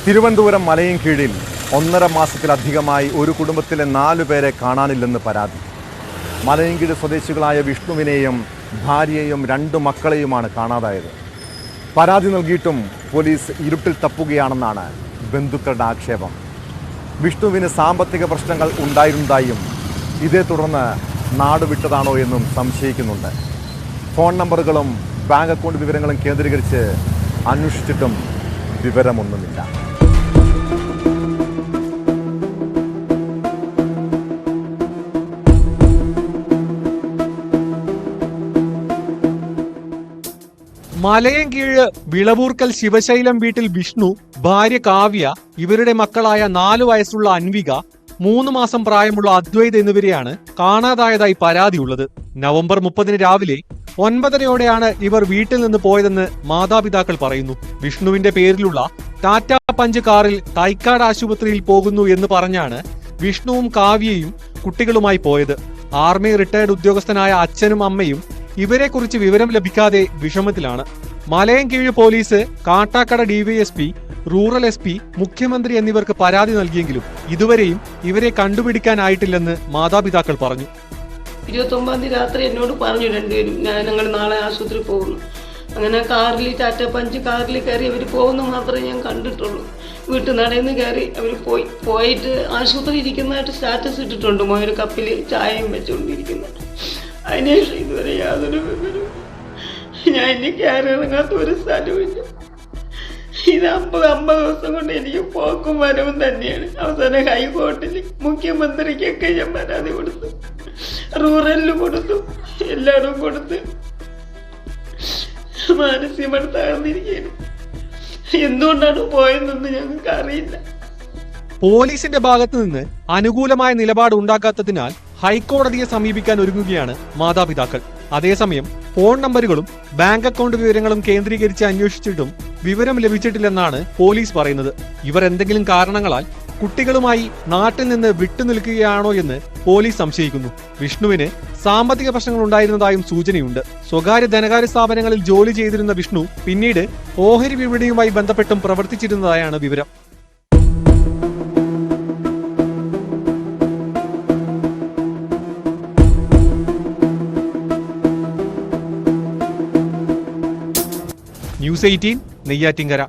തിരുവനന്തപുരം മലയൻകീഴിൽ 1.5 മാസത്തിലധികമായി ഒരു കുടുംബത്തിലെ 4 പേരെ കാണാനില്ലെന്ന് പരാതി. മലയൻകീഴ് സ്വദേശികളായ വിഷ്ണുവിനെയും ഭാര്യയെയും 2 മക്കളെയുമാണ് കാണാതായത്. പരാതി നൽകിയിട്ടും പോലീസ് ഇരുട്ടിൽ തപ്പുകയാണെന്നാണ് ബന്ധുക്കളുടെ ആക്ഷേപം. വിഷ്ണുവിന് സാമ്പത്തിക പ്രശ്നങ്ങൾ ഉണ്ടായിരുന്നതായും ഇതേ തുടർന്ന് നാടുവിട്ടതാണോ എന്നും സംശയിക്കുന്നുണ്ട്. ഫോൺ നമ്പറുകളും ബാങ്ക് അക്കൗണ്ട് വിവരങ്ങളും കേന്ദ്രീകരിച്ച് അന്വേഷിച്ചിട്ടും വിവരമൊന്നുമില്ല. മലയൻകീഴ് വിളവൂർക്കൽ ശിവശൈലം വീട്ടിൽ വിഷ്ണു, ഭാര്യ കാവ്യ, ഇവരുടെ മക്കളായ 4 വയസ്സുള്ള അൻവിക, 3 മാസം പ്രായമുള്ള അദ്വൈത് എന്നിവരെയാണ് കാണാതായതായി പരാതിയുള്ളത്. നവംബർ 30 രാവിലെ 9:30യോടെയാണ് ഇവർ വീട്ടിൽ നിന്ന് പോയതെന്ന് മാതാപിതാക്കൾ പറയുന്നു. വിഷ്ണുവിന്റെ പേരിലുള്ള ടാറ്റ പഞ്ച് കാറിൽ തൈക്കാട് ആശുപത്രിയിൽ പോകുന്നു എന്ന് പറഞ്ഞാണ് വിഷ്ണുവും കാവ്യയും കുട്ടികളുമായി പോയത്. ആർമി റിട്ടയർഡ് ഉദ്യോഗസ്ഥനായ അച്ഛനും അമ്മയും ഇവരെക്കുറിച്ച് വിവരം ലഭിക്കാതെ വിഷമത്തിലാണ്. Malayinkeezh police, Kattakkada DySP, rural SP, മുഖ്യമന്ത്രി എന്നിവർക്ക് പരാതി നൽകിയെങ്കിലും ഇതുവരെയും ഇവരെ കണ്ടുപിടിക്കാനായിട്ടില്ലെന്ന് മാതാപിതാക്കൾ പറഞ്ഞു. 29 രാത്രി എന്നോട് പറഞ്ഞു രണ്ടുപേരും, ഞങ്ങൾ നാളെ ആശുപത്രി പോകുന്നു. അങ്ങനെ കാറിൽ, ടാറ്റ പഞ്ച് കാറിൽ കയറി അവർ പോകുന്നു മാത്രമേ ഞാൻ കണ്ടിട്ടുള്ളൂ. വീട്ടു നടന്ന് കയറി അവർ പോയിട്ട് ആശുപത്രി ഇരിക്കുന്നതായിട്ട് സ്റ്റാറ്റസ് ഇട്ടിട്ടുണ്ട്. മോയൊരു കപ്പിൽ ചായയും വെച്ചുകൊണ്ടിരിക്കുന്നത്. അതിനുശേഷം ഇതുവരെ യാതൊരു വിവരവും. ഞാൻ ഇനി കയറി ഇറങ്ങാത്ത ഒരു സ്ഥലവുമില്ല. ഇത് 50 ദിവസം കൊണ്ട് എനിക്ക് പോക്കും വരവും തന്നെയാണ്. അവസാനം ഹൈക്കോർട്ടിൽ, മുഖ്യമന്ത്രിക്കൊക്കെ ഞാൻ പരാതി കൊടുത്തു, റൂറലിലും കൊടുത്തു, എല്ലാവരും കൊടുത്ത് മാനസികമായി തകർന്നിരിക്കുകയാണ്. എന്തുകൊണ്ടാണ് പോയതെന്ന് ഞങ്ങൾക്ക് അറിയില്ല. പോലീസിന്റെ ഭാഗത്തു നിന്ന് അനുകൂലമായ നിലപാട് ഉണ്ടാക്കാത്തതിനാൽ ഹൈക്കോടതിയെ സമീപിക്കാൻ ഒരുങ്ങുകയാണ് മാതാപിതാക്കൾ. അതേസമയം ഫോൺ നമ്പറുകളും ബാങ്ക് അക്കൗണ്ട് വിവരങ്ങളും കേന്ദ്രീകരിച്ച് അന്വേഷിച്ചിട്ടും വിവരം ലഭിച്ചിട്ടില്ലെന്നാണ് പോലീസ് പറയുന്നത്. ഇവർ എന്തെങ്കിലും കാരണങ്ങളാൽ കുട്ടികളുമായി നാട്ടിൽ നിന്ന് വിട്ടുനിൽക്കുകയാണോ എന്ന് പോലീസ് സംശയിക്കുന്നു. വിഷ്ണുവിന് സാമ്പത്തിക പ്രശ്നങ്ങൾ ഉണ്ടായിരുന്നതായും സൂചനയുണ്ട്. സ്വകാര്യ ധനകാര്യ സ്ഥാപനങ്ങളിൽ ജോലി ചെയ്തിരുന്ന വിഷ്ണു പിന്നീട് ഓഹരി വിപണിയുമായി ബന്ധപ്പെട്ടും പ്രവർത്തിച്ചിരുന്നതായാണ് വിവരം. ന്യൂസ് 18 നെയ്യാറ്റിൻകര.